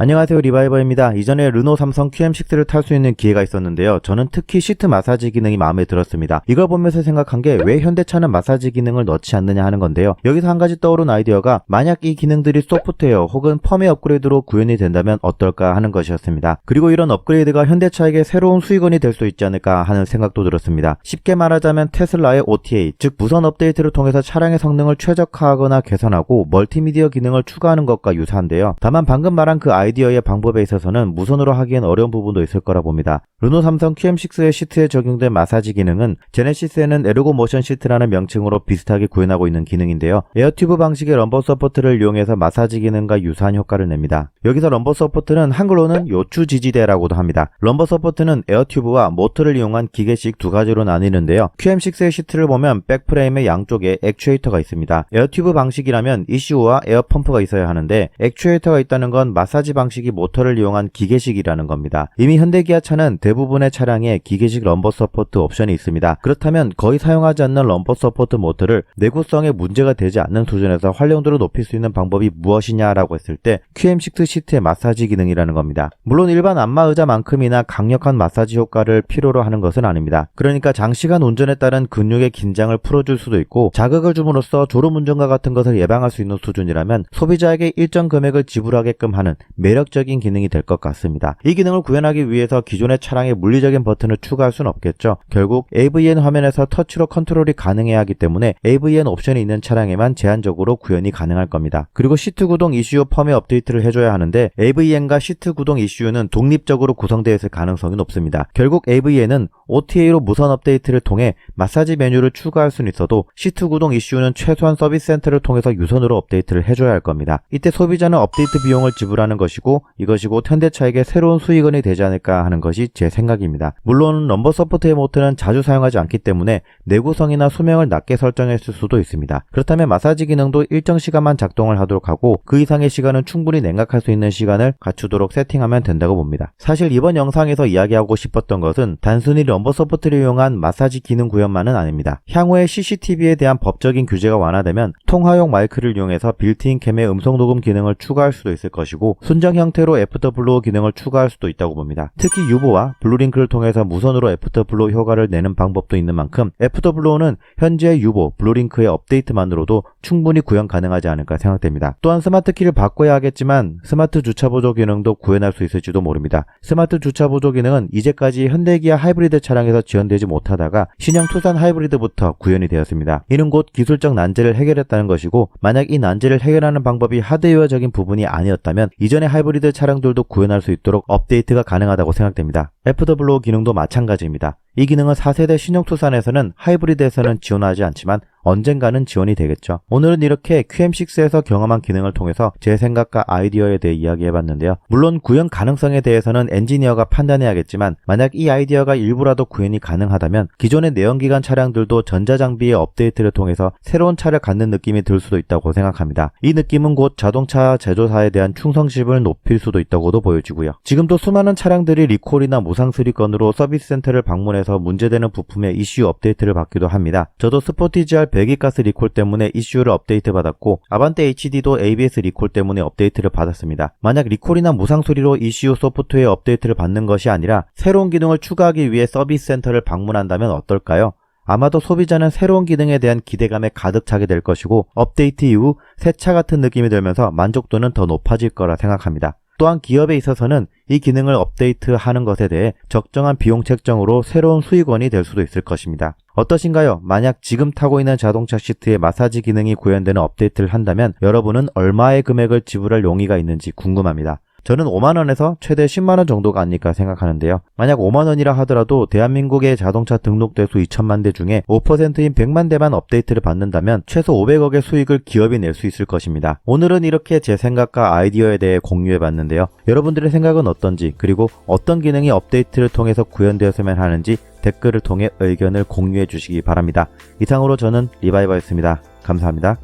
안녕하세요, 리바이버입니다. 이전에 르노 삼성 QM6를 탈 수 있는 기회가 있었는데요. 저는 특히 시트 마사지 기능이 마음에 들었습니다. 이걸 보면서 생각한 게 왜 현대차는 마사지 기능을 넣지 않느냐 하는 건데요. 여기서 한 가지 떠오른 아이디어가 만약 이 기능들이 소프트웨어 혹은 펌웨어 업그레이드로 구현이 된다면 어떨까 하는 것이었습니다. 그리고 이런 업그레이드가 현대차에게 새로운 수익원이 될 수 있지 않을까 하는 생각도 들었습니다. 쉽게 말하자면 테슬라의 OTA, 즉 무선 업데이트를 통해서 차량의 성능을 최적화하거나 개선하고 멀티미디어 기능을 추가하는 것과 유사한데요. 다만 방금 말한 그 아이디어의 방법에 있어서는 무선으로 하기엔 어려운 부분도 있을 거라 봅니다. 르노 삼성 QM6의 시트에 적용된 마사지 기능은 제네시스에는 에르고 모션 시트라는 명칭으로 비슷하게 구현하고 있는 기능인데요. 에어튜브 방식의 럼버 서포트를 이용해서 마사지 기능과 유사한 효과를 냅니다. 여기서 럼버 서포트는 한글로는 요추 지지대라고도 합니다. 럼버 서포트는 에어튜브와 모터를 이용한 기계식 두 가지로 나뉘는데요. QM6의 시트를 보면 백프레임의 양쪽에 액추에이터가 있습니다. 에어튜브 방식이라면 이슈와 에어펌프가 있어야 하는데 액추에이터가 있다는 건 마사지 방식이 모터를 이용한 기계식이라는 겁니다. 이미 현대기아차는 대부분의 차량에 기계식 럼버 서포트 옵션이 있습니다. 그렇다면 거의 사용하지 않는 럼버 서포트 모터를 내구성에 문제가 되지 않는 수준에서 활용도를 높일 수 있는 방법이 무엇이냐라고 했을 때 QM6 시트의 마사지 기능이라는 겁니다. 물론 일반 안마의자만큼이나 강력한 마사지 효과를 필요로 하는 것은 아닙니다. 그러니까 장시간 운전에 따른 근육의 긴장을 풀어줄 수도 있고 자극을 줌으로써 졸음운전과 같은 것을 예방할 수 있는 수준이라면 소비자에게 일정 금액을 지불하게끔 하는 매력적인 기능이 될 것 같습니다. 이 기능을 구현하기 위해서 기존의 차량에 물리적인 버튼을 추가할 수는 없겠죠. 결국 AVN 화면에서 터치로 컨트롤이 가능해야 하기 때문에 AVN 옵션이 있는 차량에만 제한적으로 구현이 가능할 겁니다. 그리고 시트 구동 ECU 펌웨어 업데이트를 해줘야 하는데 AVN과 시트 구동 ECU는 독립적으로 구성되어 있을 가능성이 높습니다. 결국 AVN은 OTA로 무선 업데이트를 통해 마사지 메뉴를 추가할 수는 있어도 시트 구동 ECU는 최소한 서비스 센터를 통해서 유선으로 업데이트를 해줘야 할 겁니다. 이때 소비자는 업데이트 비용을 지불하는 것이고 이것이 곧 현대차에게 새로운 수익원이 되지 않을까 하는 것이 제 생각입니다. 물론 럼버 서포트의 모터는 자주 사용하지 않기 때문에 내구성이나 수명을 낮게 설정했을 수도 있습니다. 그렇다면 마사지 기능도 일정 시간만 작동을 하도록 하고 그 이상의 시간은 충분히 냉각할 수 있는 시간을 갖추도록 세팅하면 된다고 봅니다. 사실 이번 영상에서 이야기하고 싶었던 것은 단순히 럼버 서포트를 이용한 마사지 기능 구현만은 아닙니다. 향후에 CCTV에 대한 법적인 규제가 완화되면 통화용 마이크를 이용해서 빌트인 캠의 음성 녹음 기능을 추가할 수도 있을 것이고 순정 형태로 애프터블로우 기능을 추가할 수도 있다고 봅니다. 특히 유보와 블루링크를 통해서 무선으로 애프터블로우 효과를 내는 방법도 있는 만큼 애프터블로우는 현재 유보, 블루링크의 업데이트만으로도 충분히 구현 가능하지 않을까 생각됩니다. 또한 스마트키를 바꿔야 하겠지만 스마트 주차 보조 기능도 구현할 수 있을지도 모릅니다. 스마트 주차 보조 기능은 이제까지 현대기아 하이브리드 차량에서 지원되지 못하다가 신형 투싼 하이브리드부터 구현이 되었습니다. 이는 곧 기술적 난제를 해결했다는 것이고 만약 이 난제를 해결하는 방법이 하드웨어적인 부분이 아니었다면 이전의 하이브리드 차량들도 구현할 수 있도록 업데이트가 가능하다고 생각됩니다. 애프터블로우 기능도 마찬가지입니다. 이 기능은 4세대 신형 투싼에서는 하이브리드에서는 지원하지 않지만 언젠가는 지원이 되겠죠. 오늘은 이렇게 QM6에서 경험한 기능을 통해서 제 생각과 아이디어에 대해 이야기해봤는데요. 물론 구현 가능성에 대해서는 엔지니어가 판단해야겠지만 만약 이 아이디어가 일부라도 구현이 가능하다면 기존의 내연기관 차량들도 전자장비의 업데이트를 통해서 새로운 차를 갖는 느낌이 들 수도 있다고 생각합니다. 이 느낌은 곧 자동차 제조사에 대한 충성심을 높일 수도 있다고도 보여지고요. 지금도 수많은 차량들이 리콜이나 무상 수리건으로 서비스 센터를 방문해서 문제되는 부품의 이슈 업데이트를 받기도 합니다. 저도 스포티지R 배기가스 리콜 때문에 이슈를 업데이트 받았고 아반떼 HD도 ABS 리콜 때문에 업데이트를 받았습니다. 만약 리콜이나 무상 수리로 이슈 소프트웨어 업데이트를 받는 것이 아니라 새로운 기능을 추가하기 위해 서비스 센터를 방문한다면 어떨까요? 아마도 소비자는 새로운 기능에 대한 기대감에 가득 차게 될 것이고 업데이트 이후 새 차 같은 느낌이 들면서 만족도는 더 높아질 거라 생각합니다. 또한 기업에 있어서는 이 기능을 업데이트하는 것에 대해 적정한 비용 책정으로 새로운 수익원이 될 수도 있을 것입니다. 어떠신가요? 만약 지금 타고 있는 자동차 시트에 마사지 기능이 구현되는 업데이트를 한다면 여러분은 얼마의 금액을 지불할 용의가 있는지 궁금합니다. 저는 5만원에서 최대 10만원 정도가 아닐까 생각하는데요. 만약 5만원이라 하더라도 대한민국의 자동차 등록 대수 2천만 대 중에 5%인 100만 대만 업데이트를 받는다면 최소 500억의 수익을 기업이 낼 수 있을 것입니다. 오늘은 이렇게 제 생각과 아이디어에 대해 공유해봤는데요. 여러분들의 생각은 어떤지 그리고 어떤 기능이 업데이트를 통해서 구현되었으면 하는지 댓글을 통해 의견을 공유해 주시기 바랍니다. 이상으로 저는 리바이버였습니다. 감사합니다.